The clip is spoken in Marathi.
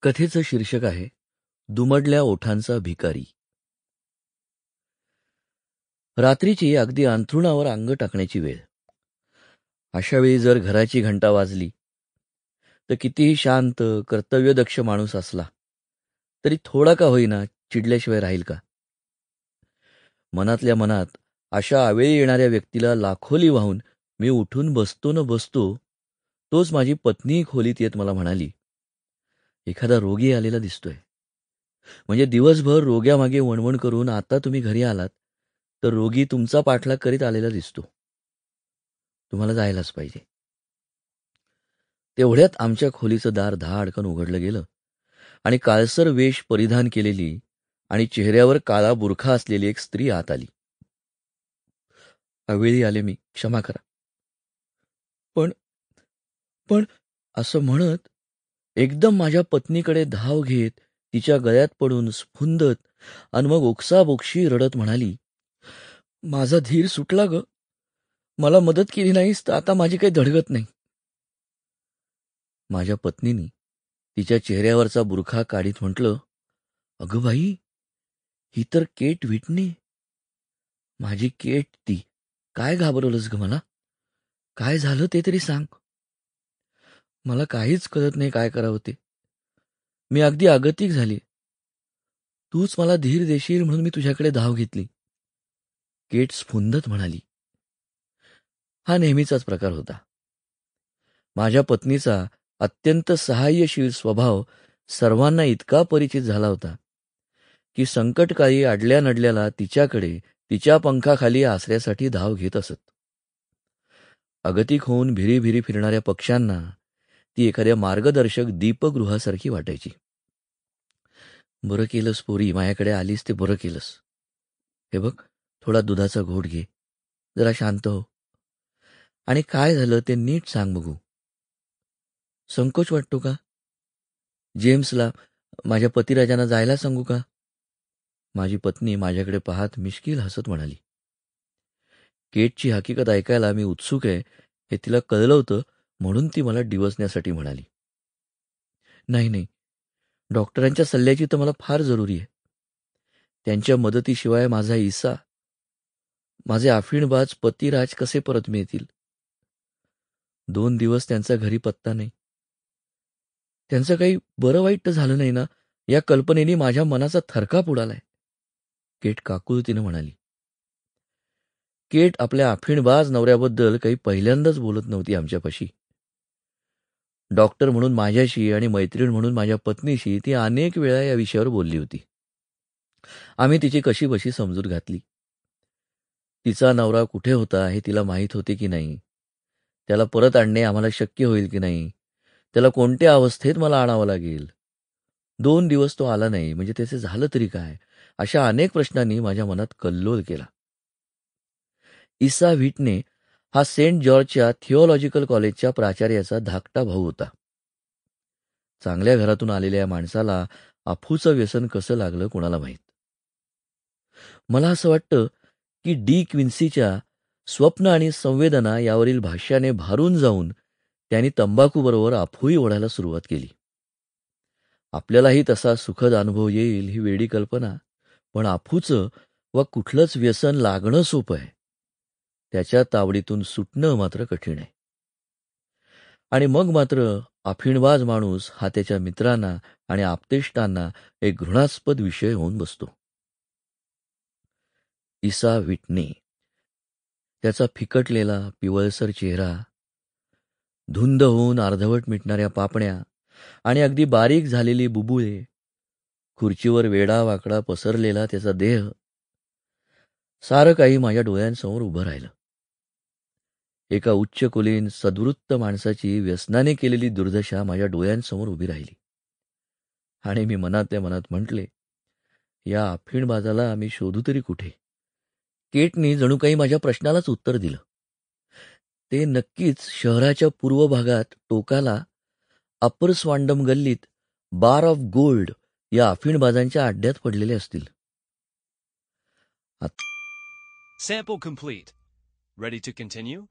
कथेचं शीर्षक आहे दुमडल्या ओठांचा भिकारी. रात्रीची अगदी अंथरुणावर अंग टाकण्याची वेळ. अशावेळी जर घराची घंटा वाजली तर कितीही शांत कर्तव्यदक्ष माणूस असला तरी थोडा का होईना चिडल्याशिवाय राहील का? मनातल्या मनात अशा अवेळी येणाऱ्या व्यक्तीला लाखोली वाहून मी उठून बसतो न बसतो, तोच माझी पत्नी खोलीत येत मला म्हणाली, एखादा रोगी आलेला दिसतोय. म्हणजे दिवसभर रोग्यामागे वणवण करून आता तुम्ही घरी आलात तर रोगी तुमचा पाठलाग करीत आलेला दिसतो. तुम्हाला जायलाच पाहिजे. तेवढ्यात आमच्या खोलीचं दार धाडकन उघडलं गेलं आणि काळसर वेश परिधान केलेली आणि चेहऱ्यावर काळा बुरखा असलेली एक स्त्री आत आली. अवेळी आले मी, क्षमा करा. पण पण असं म्हणत एकदम माझ्या पत्नीकडे धाव घेत तिच्या गळ्यात पडून स्फुंदत आणि मग ओक्साबोक्शी रडत म्हणाली, माझा धीर सुटला ग. मला मदत केली नाहीस तर आता माझी काही धडगत नाही. माझ्या पत्नीनी तिच्या चेहऱ्यावरचा बुरखा काढीत म्हटलं, अगं बाई, ही तर केट व्हिटनी. माझी केट ती. काय घाबरवलंस ग मला? काय झालं ते तरी सांग. मला काहीच कळत नाही काय करावं ते. मी अगदी आगतिक झाली. तूच मला धीर देशील म्हणून मी तुझ्याकडे धाव घेतली. केट स्फुंदत म्हणाली. हा नेहमीचाच प्रकार होता. माझ्या पत्नीचा अत्यंत सहाय्यशील स्वभाव सर्वांना इतका परिचित झाला होता की संकटकाळी अडल्या नडल्याला तिच्याकडे तिच्या पंखाखाली आसऱ्यासाठी धाव घेत असत. अगतिक होऊन भिरी भिरी फिरणाऱ्या पक्ष्यांना ती एखाद्या मार्गदर्शक दीपगृहासारखी वाटायची. बरं केलंस पोरी, माझ्याकडे आलीस ते बरं केलंस. हे बघ, थोडा दुधाचा घोट घे, जरा शांत हो आणि काय झालं ते नीट सांग बघू. संकोच वाटतो का? जेम्सला, माझ्या पतिराजांना जायला सांगू का? माझी पत्नी माझ्याकडे पाहत मिश्किल हसत म्हणाली. केटची हकीकत ऐकायला मी उत्सुक आहे हे तिला कळलं होतं म्हणून ती मला डिवचण्यासाठी म्हणाली, नाही नाही, डॉक्टरांच्या सल्ल्याची तर मला फार जरुरी आहे. त्यांच्या मदतीशिवाय माझा ईसा, माझे आफीणबाज पतिराज कसे परत मिळतील? 2 दिवस त्यांचा घरी पत्ता नाही. त्यांचं काही बरं वाईट तर झालं नाही ना, या कल्पनेने माझ्या मनाचा थरकाप उडालाय. केट काकुळतीनं म्हणाली. केट आपल्या आफीणबाज नवऱ्याबद्दल काही पहिल्यांदाच बोलत नव्हती आमच्यापाशी. डॉक्टर म्हणून माझ्याशी आणि मैत्रीण म्हणून माझ्या पत्नीशी ती अनेक वेळा या विषयावर बोलली होती. आम्ही तिची कशीबशी समजूत घातली. तिचा नवरा कुठे होता हे तिला माहीत होते की नाही, त्याला परत आणणे आम्हाला शक्य होईल की नाही, त्याला कोणत्या अवस्थेत मला आणावं लागेल, 2 दिवस तो आला नाही म्हणजे त्याचे झालं तरी काय, अशा अनेक प्रश्नांनी माझ्या मनात कल्लोळ केला. ईसा व्हिटने हा सेंट जॉर्जच्या थिओलॉजिकल कॉलेजच्या प्राचार्याचा धाकटा भाऊ होता. चांगल्या घरातून आलेल्या या माणसाला अफूचं व्यसन कसं लागलं कोणाला माहीत. मला असं वाटतं की डी क्विन्सीच्या स्वप्न आणि संवेदना यावरील भाष्याने भारून जाऊन त्यांनी तंबाखूबरोबर अफूही ओढायला सुरुवात केली. आपल्यालाही तसा सुखद अनुभव येईल ही वेडी कल्पना, पण अफूचं व कुठलंच व्यसन लागणं सोपं आहे, त्याच्या तावडीतून सुटणं मात्र कठीण आहे. आणि मग मात्र अफीणबाज माणूस हा त्याच्या मित्रांना आणि आप्तेष्टांना एक घृणास्पद विषय होऊन बसतो. ईसा व्हिटने, त्याचा फिकटलेला पिवळसर चेहरा, धुंद होऊन अर्धवट मिटणाऱ्या पापण्या आणि अगदी बारीक झालेली बुबुळे, खुर्चीवर वेडा वाकडा पसरलेला त्याचा देह, सारं काही माझ्या डोळ्यांसमोर उभं राहिलं. एका उच्च कुलीन सद्वृत्त माणसाची व्यसनाने केलेली दुर्दशा माझ्या डोळ्यांसमोर उभी राहिली आणि मी मनातल्या मनात म्हटले, या अफीणबाजाला आम्ही शोधू तरी कुठे? केटनी जणू काही माझ्या प्रश्नालाच उत्तर दिलं. ते नक्कीच शहराच्या पूर्व भागात टोकाला अप्पर स्वांडम गल्लीत बार ऑफ गोल्ड या अफीणबाजांच्या अड्ड्यात पडलेले असतील. Sample complete. Ready to continue?